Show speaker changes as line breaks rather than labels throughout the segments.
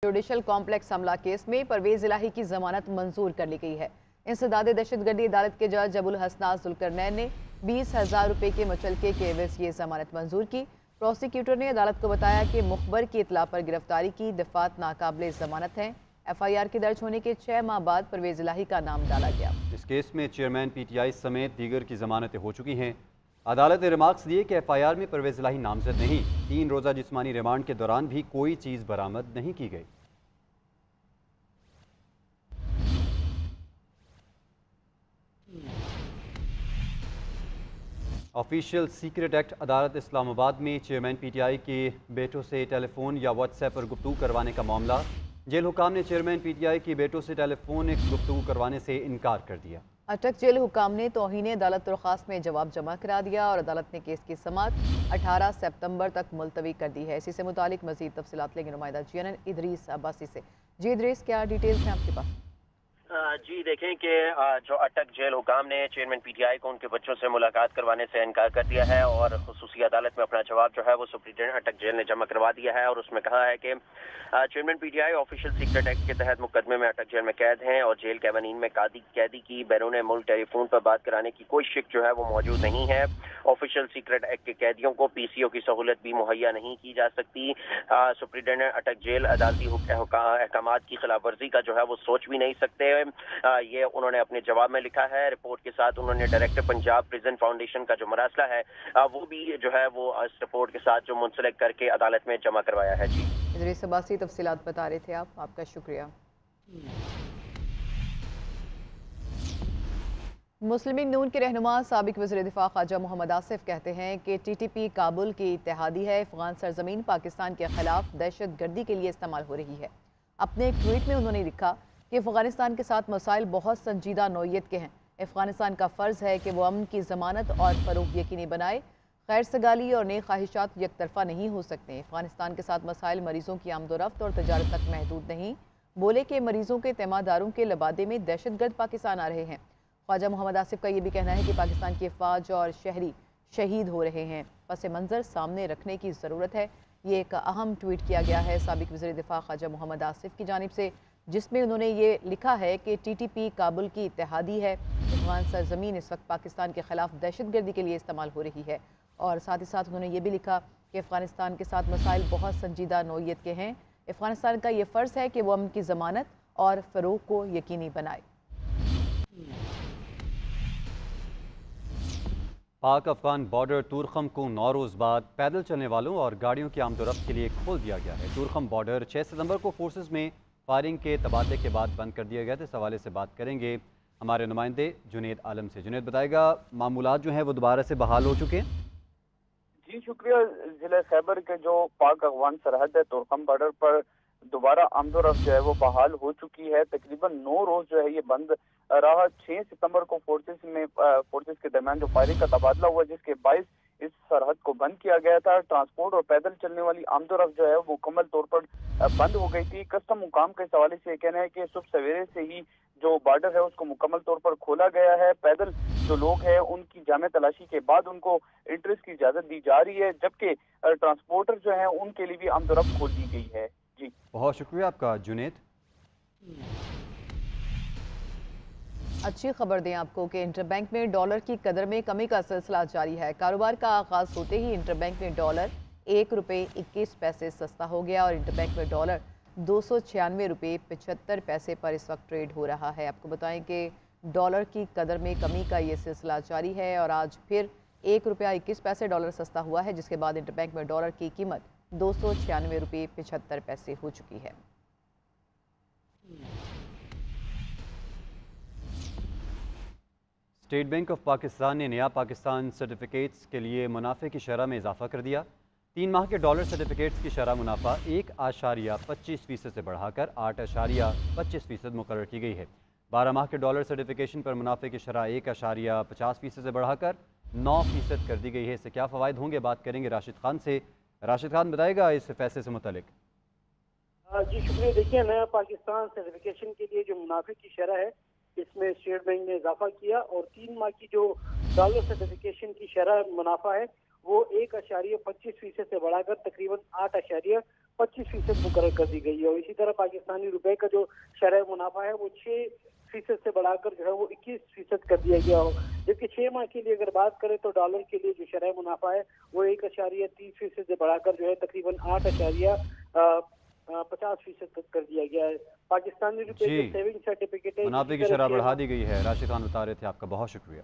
Judicial complex हमला case में परवेज इलाही की जमानत मंजूर कर ली गई है। इंसदाद दहशतगर्दी अदालत के जज अबुल हसनात जुल्करनैन ने 20,000 रुपये के मुचलके के एवज ये जमानत मंजूर की। प्रोसिक्यूटर ने अदालत को बताया कि मुखबर की इतला पर गिरफ्तारी की दफात नाकाबिल जमानत है। FIR के दर्ज होने के 6 माह बाद परवेज इलाही का नाम डाला गया।
इस केस में चेयरमैन PTI समेत दीगर की जमानतें हो चुकी हैं। अदालत ने रिमार्क्स दिए कि FIR में परवेज इलाही नामजद नहीं। 3 रोज़ा जिस्मानी रिमांड के दौरान भी कोई चीज़ बरामद नहीं की गई। ऑफिशियल सीक्रेट एक्ट अदालत इस्लामाबाद में चेयरमैन PTI के बेटों से टेलीफोन या व्हाट्सएप पर गुफ्तगू करवाने का मामला। जेल हुकाम ने चेयरमैन PTI के बेटों से टेलीफोनिक गुफ्तगू करवाने से इनकार कर दिया।
अटक जेल हुकाम ने तौहीन अदालत दरख्वास्त में जवाब जमा करा दिया और अदालत ने केस की समाअत 18 सितंबर तक मुलतवी कर दी है। इसी से मुतालिक मजीद तफसीलात लेंगे नुमाइंदा GNN इदरीस अब्बासी से। जी इदरीस, क्या डिटेल्स हैं आपके पास?
जी देखें कि जो अटक जेल हुकाम ने चेयरमैन PTI को उनके बच्चों से मुलाकात करवाने से इनकार कर दिया है और खुसूसी अदालत में अपना जवाब जो है वो सुप्रीटेंडेंट अटक जेल ने जमा करवा दिया है और उसमें कहा है कि chairman PTI official secret act के तहत मुकदमे में अटक जेल में कैद हैं और जेल कैवानीन में कैदी की बैरून मुल्क टेलीफोन पर बात कराने की कोई शिक जो है वो मौजूद नहीं है। ऑफिशियल सीक्रेट एक्ट के कैदियों को PCO की सहूलत भी मुहैया नहीं की जा सकती। सुप्रीटेंडेंट अटक जेल अदालती अहकामात की खिलाफ वर्जी का जो है वो सोच भी नहीं सकते। ये उन्होंने अपने जवाब में लिखा है। रिपोर्ट के साथ उन्होंने डायरेक्टर पंजाब प्रिजन फाउंडेशन का जो मरासला है वो भी जो है वो इस रिपोर्ट के साथ जो मुंसलिक करके अदालत में जमा करवाया है। जी
इदरीस अब्बासी तफसीलात बता रहे थे आप, आपका शुक्रिया। मुस्लिम लीग नून के रहनुमा साबिक वज़ीर दिफा ख्वाजा मोहम्मद आसिफ कहते हैं कि TTP काबुल की इत्तेहादी है। अफगान सरजमीन पाकिस्तान के खिलाफ दहशत गर्दी के लिए इस्तेमाल हो रही है। अपने एक ट्वीट में उन्होंने लिखा कि अफगानिस्तान के साथ मसाइल बहुत संजीदा नौयत के हैं। अफगानिस्तान का फ़र्ज़ है कि वह अमन की ज़मानत और फ़रोग़ यकीनी बनाए। खैर सगाली और नेक ख्वाहिशात एक तरफा नहीं हो सकते। अफगानिस्तान के साथ मसाइल मरीज़ों की आमदोरफ्त और तजारत तक महदूद नहीं। बोले कि मरीज़ों के तैमादारों के लबादे में दहशतगर्द पाकिस्तान आ रहे हैं। ख्वाजा मोहम्मद आसिफ का ये भी कहना है कि पाकिस्तान की फ़ौज और शहरी शहीद हो रहे हैं। पस मंज़र सामने रखने की ज़रूरत है। ये एक अहम ट्वीट किया गया है साबिक वज़ीर दिफा ख्वाजा मोहम्मद आसिफ की जानिब से, जिसमें उन्होंने ये लिखा है कि TTP काबुल की इत्तेहादी है। अफगान सरजमीन इस वक्त पाकिस्तान के खिलाफ दहशतगर्दी के लिए इस्तेमाल हो रही है। और साथ ही साथ उन्होंने ये भी लिखा कि अफगानिस्तान के साथ मसाइल बहुत संजीदा नौयत के हैं। अफगानिस्तान का ये फ़र्ज़ है कि वह अमन की ज़मानत और फ़रोग़ को यकीनी बनाए।
पाक अफगान बॉर्डर तुरखम को 9 रोज़ बाद पैदल चलने वालों और गाड़ियों की आमदोरफ्त के लिए खोल दिया गया है। तुरखम बॉर्डर 6 सितंबर को फोर्सेस में फायरिंग के तबादले के बाद बंद कर दिया गया था। इस हवाले से बात करेंगे हमारे नुमाइंदे जुनेद आलम से। जुनेद बताएगा, मामूलात जो हैं वो दोबारा से बहाल हो चुके हैं?
जी शुक्रिया। जिला खैबर के जो पाक अफगान सरहद है तुरखम बॉर्डर पर दोबारा आमदोरफ्त जो है वो बहाल हो चुकी है। तकरीबन 9 रोज जो है ये बंद रहा। 6 सितंबर को फोर्सेस के दरमियान जो फायरिंग का तबादला हुआ, जिसके बायस इस सरहद को बंद किया गया था। ट्रांसपोर्ट और पैदल चलने वाली आमदोरफ्त जो है वो मुकम्मल तौर पर बंद हो गई थी। कस्टम हुकाम के हवाले से कहना है कि सुबह सवेरे से ही जो बॉर्डर है उसको मुकम्मल तौर पर खोला गया है। पैदल जो लोग हैं उनकी जामे तलाशी के बाद उनको इंट्रेस की इजाजत दी जा रही है, जबकि ट्रांसपोर्टर जो है उनके लिए भी आमदोरफ्त खोल दी गई है। जी
बहुत शुक्रिया आपका जुनेद।
अच्छी खबर दें आपको कि इंटरबैंक में डॉलर की कदर में कमी का सिलसिला जारी है। कारोबार का आगाज होते ही इंटरबैंक में डॉलर 1 रुपये 21 पैसे सस्ता हो गया और इंटरबैंक में डॉलर 296 रुपये 75 पैसे पर इस वक्त ट्रेड हो रहा है। आपको बताएं कि डॉलर की कदर में कमी का ये सिलसिला जारी है और आज फिर 1 रुपया 21 पैसे डॉलर सस्ता हुआ है, जिसके बाद इंटरबैंक में डॉलर की कीमत 296 रुपये 75 पैसे हो चुकी है।
स्टेट बैंक ऑफ पाकिस्तान ने नया पाकिस्तान सर्टिफिकेट्स के लिए मुनाफे की शरह में इजाफा कर दिया। 3 माह के डॉलर सर्टिफिकेट्स की शरह मुनाफा 1.25% से बढ़ाकर 8.25% मुकर्रर की गई है। 12 माह के डॉलर सर्टिफिकेशन पर मुनाफे की शरह 1.50% से बढ़ाकर 9% कर दी गई है। इससे क्या फ़वाइद होंगे, बात करेंगे राशिद खान से। राशिद खान बताएगा इस फैसले से मुतालिक।
जी शुक्रिया। देखिए, नया पाकिस्तान सर्टिफिकेशन के लिए जो मुनाफे की शरह है इसमें स्टेट बैंक ने इजाफा किया और 3 माह की जो डॉलर सर्टिफिकेशन की शरह मुनाफा है वो 1.25% से बढ़ाकर तकरीबन 25% मुकर्रर कर दी गई है। और इसी तरह पाकिस्तानी रुपए का जो शरह मुनाफा है वो 6% से बढ़ाकर जो है वो 21% कर दिया गया हो। जबकि 6 माह के लिए अगर बात करें तो डॉलर के लिए जो शरह मुनाफा है वो 1.30% से बढ़ाकर जो है तकरीबन 8.50% तक कर दिया गया है। पाकिस्तानी रुपए के सेविंग सर्टिफिकेट है,
मुनाफे की शरह बढ़ा दी गई है। राशिद खान बता रहे थे, आपका बहुत शुक्रिया।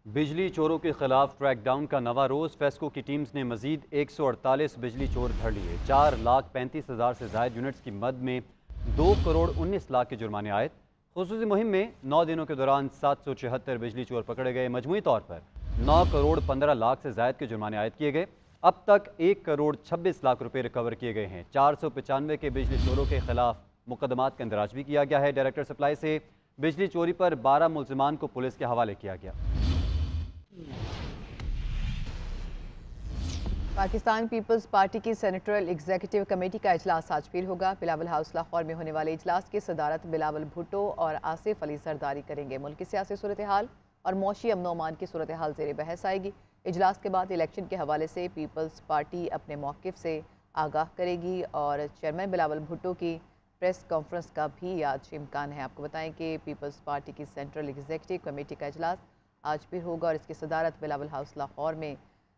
बिजली चोरों के खिलाफ क्रैकडाउन का नवा रोज़। फेस्को की टीम्स ने मजीद 148 बिजली चोर धर लिए। 4,35,000 से ज़ायद यूनिट्स की मद में 2 करोड़ 19 लाख के जुर्माने आए। खुसूसी मुहिम में 9 दिनों के दौरान 776 बिजली चोर पकड़े गए। मजमूई तौर पर 9 करोड़ 15 लाख से ज़ायद के जुर्माने आयद किए गए। अब तक 1 करोड़ 26 लाख रुपए रिकवर किए गए हैं। 495 के बिजली चोरों के खिलाफ मुकदमात का इंदराज भी किया गया है। डायरेक्टर सप्लाई से बिजली चोरी पर 12 मुल्जिमान को पुलिस के हवाले किया गया।
पाकिस्तान पीपल्स पार्टी की सेनेटरल एग्जीक्यूटिव कमेटी का इजलास आज फिर होगा। बिलावल हाउस लाहौर में होने वाले इजलास की सदारत बिलावल भुट्टो और आसिफ अली जरदारी करेंगे। मुल्क की सियासी सूरत हाल और मौशी अमन अमान की सूरत हाल ज़ेर बहस आएगी। इजलास के बाद इलेक्शन के हवाले से पीपल्स पार्टी अपने मौक़िफ़ से आगाह करेगी और चेयरमैन बिलावल भुट्टो की प्रेस कॉन्फ्रेंस का भी आज इम्कान है। आपको बताएं कि पीपल्स पार्टी की सेंट्रल एग्जीक्यूटिव कमेटी का इजलास आज फिर होगा और इसकी सदारत बिलावल हाउस लाहौर में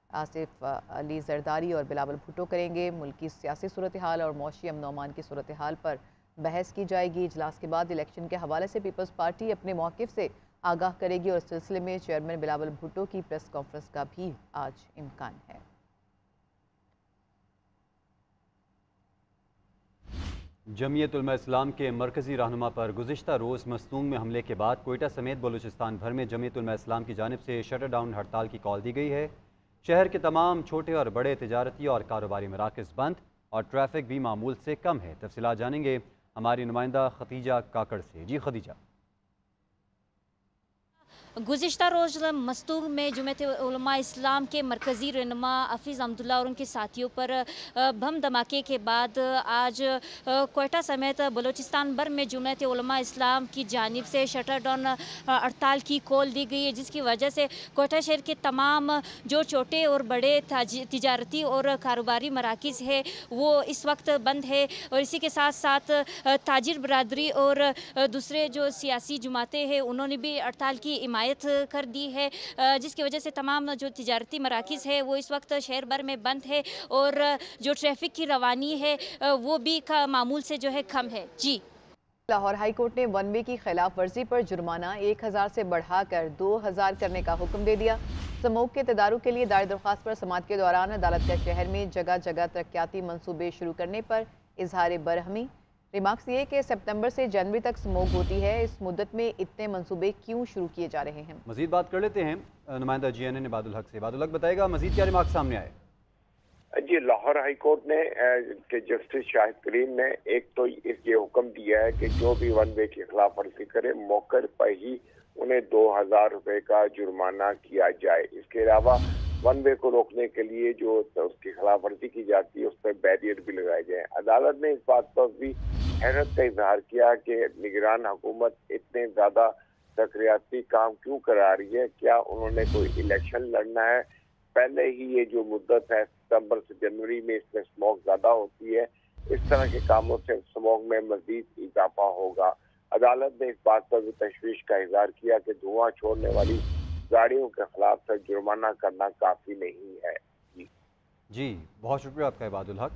आसिफ अली जरदारी और बिलावल भुट्टो करेंगे। मुल्क की सियासी सूरत हाल और मौशी अमन अमान की सूरत हाल पर बहस की जाएगी। इजलास के बाद इलेक्शन के हवाले से पीपल्स पार्टी अपने मौक़िफ़ से आगाह करेगी और इस सिलसिले में चेयरमैन बिलावल भुट्टो की प्रेस कॉन्फ्रेंस का भी आज इम्कान है।
जमीयत उलमा इस्लाम के मरकज़ी रहनुमा पर गुज़िश्ता रोज़ मस्तूंग में हमले के बाद कोयटा समेत बलूचिस्तान भर में जमीयत उलमा इस्लाम की जानिब से शटर डाउन हड़ताल की कॉल दी गई है। शहर के तमाम छोटे और बड़े तिजारती और कारोबारी मराकज़ बंद और ट्रैफिक भी मामूल से कम है। तफसीलात जानेंगे हमारी नुमाइंदा खतीजा काकड़ से। जी खतीजा।
गुज़िश्ता रोज़ मस्तूंग में जमीयत उलमा इस्लाम के मरकज़ी रहनुमा हफीज़ अहमदुल्लाह और उनके साथियों पर बम धमाके के बाद आज कोयटा समेत बलूचिस्तान भर में जमीयत उलमा इस्लाम की जानिब से शटर डाउन हड़ताल की कॉल दी गई है, जिसकी वजह से कोयटा शहर के तमाम जो छोटे और बड़े तिजारती और कारोबारी मराकिज़ है वो इस वक्त बंद है। और इसी के साथ साथ ताजिर बरादरी और दूसरे जो सियासी जमातें हैं उन्होंने भी हड़ताल की हिमायत कर दी है, जिसकी वजह से तमाम जो तिजारती मराकिज़ है वो इस वक्त शहर भर में बंद है और जो ट्रैफिक की रवानी है वो भी मामूल से जो है कम है। जी।
लाहौर हाई कोर्ट ने वन वे की खिलाफ वर्जी पर जुर्माना 1000 से बढ़ाकर 2000 करने का हुक्म दे दिया। समूह के तदारुक के लिए दायर दरख्वास्त पर समाअत के दौरान अदालत का शहर में जगह जगह तरक्याती मनसूबे शुरू करने पर इजहार बरहमी। रिमार्क्स ये कि सितंबर से जनवरी तक स्मोक होती है, इस मुद्दत में इतने मंसूबे क्यों शुरू किए जा रहे हैं।
मजीद बात कर लेते हैं नुमाइंदा GNN बादुल हक से। बादुल हक बताएगा मजीद क्या रिमार्क सामने आए।
जी, लाहौर हाई कोर्ट ने के जस्टिस शाहिद करीम ने एक तो ये हुक्म दिया है कि जो भी वन वे की खिलाफ वर्जी करे मौके पर ही उन्हें 2000 रुपए का जुर्माना किया जाए। इसके अलावा वन वे को रोकने के लिए जो उसकी खिलाफ वर्जी की जाती है उस पर बैरियर भी लगाए जाए। अदालत ने इस बात पर भी हैरत का इजहार किया कि निगरान हुकूमत इतने ज्यादा तकरीयाती काम क्यों करा रही है, क्या उन्होंने कोई इलेक्शन लड़ना है। पहले ही ये जो मुद्दत है सितंबर से जनवरी में इसमें स्मोक ज्यादा होती है, इस तरह के कामों से स्मोक में मजीद इजाफा होगा। अदालत ने इस बात पर भी तशवीश का इजहार किया कि धुआं छोड़ने वाली गाड़ियों के खिलाफ से जुर्माना करना काफी नहीं है।
जी बहुत शुक्रिया आपका बादुल हक।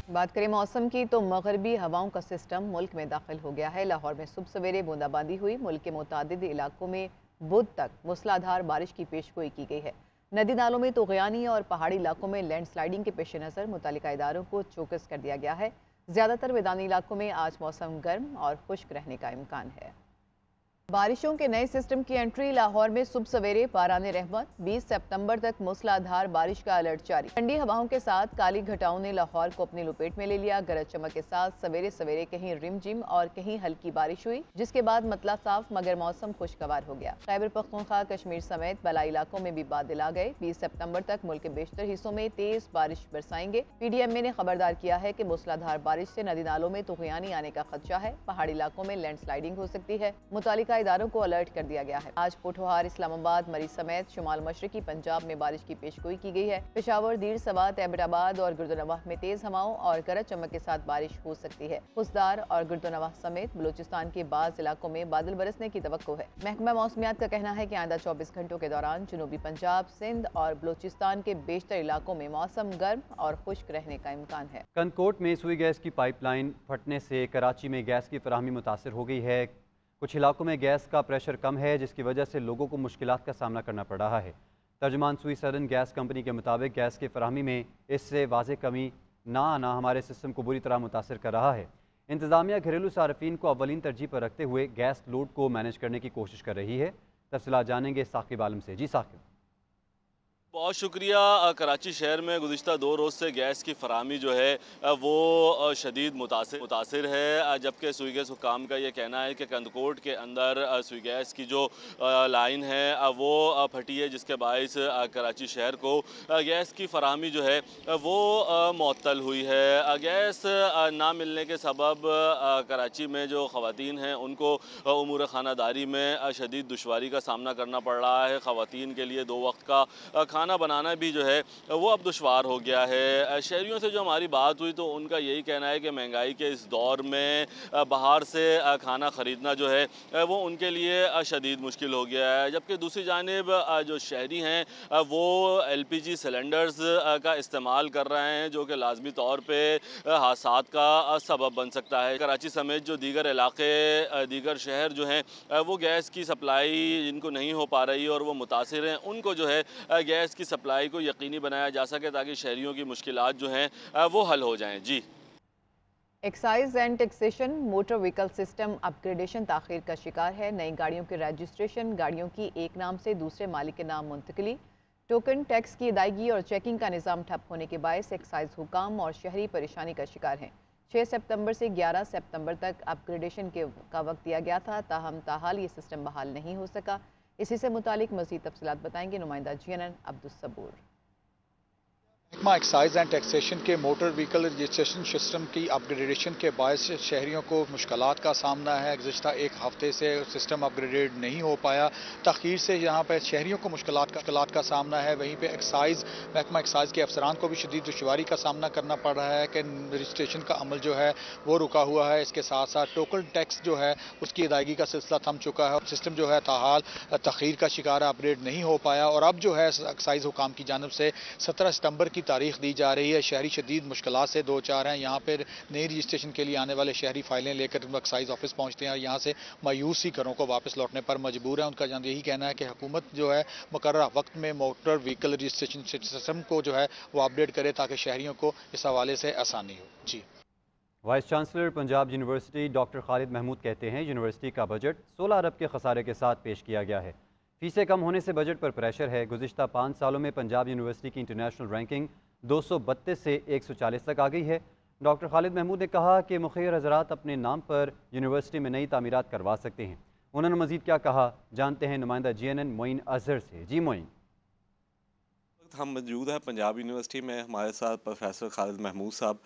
बात करें मौसम की तो मगरबी हवाओं का सिस्टम मुल्क में दाखिल हो गया है। लाहौर में सुबह सवेरे बूंदाबांदी हुई। मुल्क के मुतादिद इलाकों में बुध तक मूसलाधार बारिश की पेशगोई की गई है। नदी नालों में तुग़यानी और पहाड़ी इलाकों में लैंडस्लाइडिंग के पेश नज़र मुतालिका इदारों को चौकस कर दिया गया है। ज़्यादातर मैदानी इलाकों में आज मौसम गर्म और खुश्क रहने का इम्कान है। बारिशों के नए सिस्टम की एंट्री। लाहौर में सुबह सवेरे बारान रहमत। 20 सितंबर तक मूसलाधार बारिश का अलर्ट जारी। ठंडी हवाओं के साथ काली घटाओं ने लाहौर को अपनी लपेट में ले लिया। गरज चमक के साथ सवेरे सवेरे कहीं रिमझिम और कहीं हल्की बारिश हुई, जिसके बाद मतला साफ मगर मौसम खुशगवार हो गया। खैबर पख्तूनख्वा कश्मीर समेत बलाई इलाकों में भी बादल आ गए। 20 सितंबर तक मुल्क के बेशतर हिस्सों में तेज बारिश बरसाएंगे। PDMA ने खबरदार किया है कि मूसलाधार बारिश से नदी नालों में तुग़यानी आने का खदशा है। पहाड़ी इलाकों में लैंडस्लाइडिंग हो सकती है। मुतालिका इदारों को अलर्ट कर दिया गया है। आज पोठोहार, इस्लामाबाद, मरी समेत शुमाल मशरकी पंजाब में बारिश की पेशगोई की गई है। पेशावर, दीर सवात, एबटाबाद और गुर्दनवाह में तेज हवाओं और गरज चमक के साथ बारिश हो सकती है। खुसदार और गुर्दनवाह समेत बलूचिस्तान के बाज़ इलाकों में बादल बरसने की तवक्को है। महकमा मौसमियात का कहना है कि आइंदा 24 घंटों के दौरान जनूबी पंजाब, सिंध और बलूचिस्तान के बेशतर इलाकों में मौसम गर्म और खुश्क रहने का इम्कान है।
कंदकोट में सुई गैस की पाइपलाइन फटने से कराची में गैस की फराहमी मुतासर हो गई है। कुछ इलाकों में गैस का प्रेशर कम है, जिसकी वजह से लोगों को मुश्किलात का सामना करना पड़ रहा है। तर्जुमान सुई सदन गैस कंपनी के मुताबिक गैस की फराहमी में इससे वाज़ेह कमी ना आना हमारे सिस्टम को बुरी तरह मुतासर कर रहा है। इंतज़ामिया घरेलू सार्फिन को अव्वलीन तरजीह पर रखते हुए गैस लोड को मैनेज करने की कोशिश कर रही है। तफसीलात जानेंगे साकिब आलम से। जी साकिब।
बहुत शुक्रिया। कराची शहर में गुज़िश्ता 2 रोज़ से गैस की फराहमी जो है वो शदीद मुतासिर है, जबकि सुई गैस हुकाम का ये कहना है कि कंदकोट के अंदर सुई गैस की जो लाइन है वो फटी है, जिसके बाइस कराची शहर को गैस की फराहमी जो है वो मुअत्तल हुई है। गैस ना मिलने के सबब कराची में जो ख़वातीन हैं उनको उमूर ख़ानादारी में शदीद दुश्वारी का सामना करना पड़ रहा है। ख़वातीन के लिए 2 वक्त का खाना बनाना भी जो है वो अब दुश्वार हो गया है। शहरियों से जो हमारी बात हुई तो उनका यही कहना है कि महंगाई के इस दौर में बाहर से खाना ख़रीदना जो है वो उनके लिए शदीद मुश्किल हो गया है। जबकि दूसरी जानिब जो शहरी हैं वो LPG सिलेंडर्स का इस्तेमाल कर रहे हैं, जो कि लाजमी तौर पर हादसात का सबब बन सकता है। कराची समेत जो दीगर इलाके, दीगर शहर जो हैं वो गैस की सप्लाई जिनको नहीं हो पा रही और वो मुतासिर हैं, उनको जो है गैस की सप्लाई को यकीनी बनाया जा सके ताकि शहरियों की मुश्किलात जो हैं वो हल हो जाएं। जी।
Excise and taxation motor vehicle system upgradation ताख़ीर का शिकार है। नई गाड़ियों के रजिस्ट्रेशन, गाड़ियों की एक नाम से दूसरे मालिक के नाम मुंतकिली, टोकन टैक्स की अदायगी और चेकिंग का निज़ाम ठप होने के बायस एक्साइज हुकाम और शहरी परेशानी का शिकार हैं। 6 सितंबर से 11 सितंबर तक अपग्रेडेशन का वक्त दिया गया था, ताहम ताहाल ये सिस्टम बहाल नहीं हो सका। इसी से मुतालिक मज़ीद तफसीलात बताएंगे नुमाइंदा GNN अब्दुल सबूर।
महकमा एक्साइज एंड टैक्सेशन के मोटर व्हीकल रजिस्ट्रेशन सिस्टम की अपग्रेडेशन के बायस शहरियों को मुश्किलात का सामना है। गुज़िश्ता 1 हफ्ते से सिस्टम अपग्रेडेड नहीं हो पाया। तख़ीर से यहाँ पर शहरियों को मुश्किलात का सामना है। वहीं पर महकमा एक्साइज के अफसरान को भी शदीद दुश्वारी का सामना करना पड़ रहा है कि रजिस्ट्रेशन का अमल जो है वो रुका हुआ है। इसके साथ साथ टोकन टैक्स जो है उसकी अदायगी का सिलसिला थम चुका है। सिस्टम जो है ताहाल तख़ीर का शिकार है, अपग्रेड नहीं हो पाया। और अब जो है एक्साइज हुकाम की जानिब से 17 सितंबर की तारीख दी जा रही है। शहरी शदीद मुश्किलात से 2-4 हैं। यहाँ पर नई रजिस्ट्रेशन के लिए आने वाले शहरी फाइलें लेकर एक्साइज ऑफिस पहुँचते हैं और यहाँ से मायूस ही घरों को वापस लौटने पर मजबूर है। उनका यही कहना है कि हुकूमत जो है मुकर्रर वक्त में मोटर व्हीकल रजिस्ट्रेशन सिस्टम को जो है वो अपडेट करे ताकि शहरियों को इस हवाले से आसानी हो। जी।
Vice chancellor Punjab university doctor Khalid Mahmood कहते हैं यूनिवर्सिटी का बजट 16 अरब के खसारे के साथ पेश किया गया है। फीसें कम होने से बजट पर प्रेशर है। गुज़िश्ता 5 सालों में पंजाब यूनिवर्सिटी की इंटरनेशनल रैंकिंग 232 से 140 तक आ गई है। डॉक्टर खालिद महमूद ने कहा कि मुखिर हज़रात अपने नाम पर यूनिवर्सिटी में नई तामीरात करवा सकते हैं। उन्होंने मज़ीद क्या कहा, जानते हैं नुमाइंदा GNN मोइन अजहर से। जी मोइन।
हम मौजूद हैं पंजाब यूनिवर्सिटी में, हमारे साथ प्रोफेसर खालिद महमूद साहब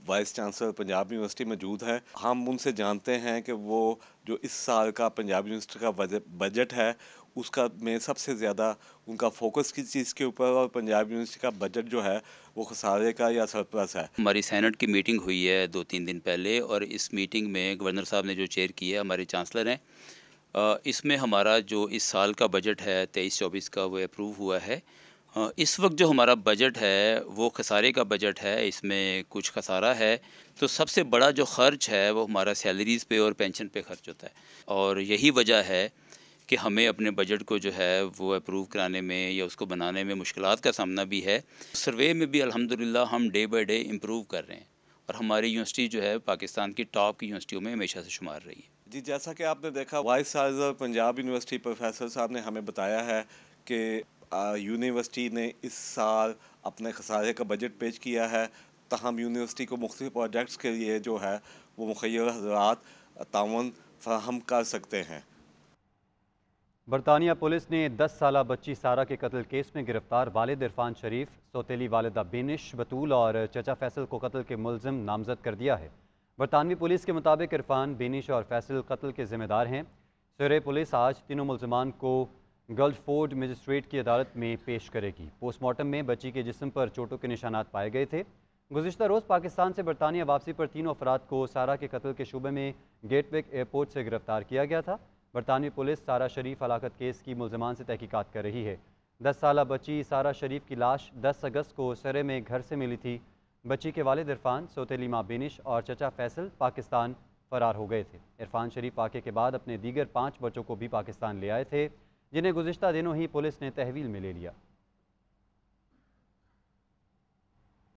वाइस चांसलर पंजाब यूनिवर्सिटी मौजूद है। हम उनसे जानते हैं कि वो जो इस साल का पंजाब यूनिवर्सिटी का बजट है उसका में सबसे ज़्यादा उनका फोकस किस चीज़ के ऊपर, और पंजाब यूनिवर्सिटी का बजट जो है वो खसारे का या सरप्लस है।
हमारी सेनेट की मीटिंग हुई है 2-3 दिन पहले और इस मीटिंग में गवर्नर साहब ने जो चेयर किया, हमारे चांसलर हैं, इसमें हमारा जो इस साल का बजट है 23-24 का वो अप्रूव हुआ है। इस वक्त जो हमारा बजट है वो खसारे का बजट है, इसमें कुछ खसारा है। तो सबसे बड़ा जो ख़र्च है वो हमारा सैलरीज़ पे और पेंशन पे खर्च होता है और यही वजह है कि हमें अपने बजट को जो है वो अप्रूव कराने में या उसको बनाने में मुश्किलात का सामना भी है। सर्वे में भी अल्हम्दुलिल्लाह हम डे बाय डे इम्प्रूव कर रहे हैं और हमारी यूनिवर्सिटी जो है पाकिस्तान की टॉप की यूनिवर्सिटियों में हमेशा से शुमार रही है।
जी, जैसा कि आपने देखा vice chancellor Punjab university professor साहब ने हमें बताया है कि यूनिवर्सिटी ने इस साल अपने खसारे का बजट पेश किया है। तहम यूनिवर्सिटी को मुख्तलिफ प्रोजेक्ट्स के लिए जो है वो मुखय्यर हज़रात तावन फराहम कर सकते हैं।
बरतानिया पुलिस ने 10 साला बच्ची सारा के कत्ल केस में गिरफ्तार वालिद इरफान शरीफ, सौतेली वालिदा बेनिश बतूल और चचा फैसल को कत्ल के मुलजिम नामजद कर दिया है। बरतानवी पुलिस के मुताबिक इरफान, बेनिश और फैसल कत्ल के जिम्मेदार हैं। सरे पुलिस आज तीनों मुलजमान को गल्फोर्ड मजिस्ट्रेट की अदालत में पेश करेगी। पोस्टमार्टम में बच्ची के जिस्म पर चोटों के निशानात पाए गए थे। गुज़िश्ता रोज़ पाकिस्तान से बरतानिया वापसी पर तीनों अफराद को सारा के कत्ल के शुबे में गेटवे एयरपोर्ट से गिरफ्तार किया गया था। बरतानवी पुलिस सारा शरीफ हलाकत केस की मुलजमान से तहकीकात कर रही है। 10 साला बच्ची सारा शरीफ की लाश 10 अगस्त को सरे में घर से मिली थी। बच्ची के वालिद इरफान, सौतेली माँ बेनिश और चचा फैसल पाकिस्तान फरार हो गए थे। इरफान शरीफ वाक़े के बाद अपने दीगर 5 बच्चों को भी पाकिस्तान ले आए थे, जिन्हें गुज़िश्ता दिनों ही पुलिस ने तहवील में ले लिया।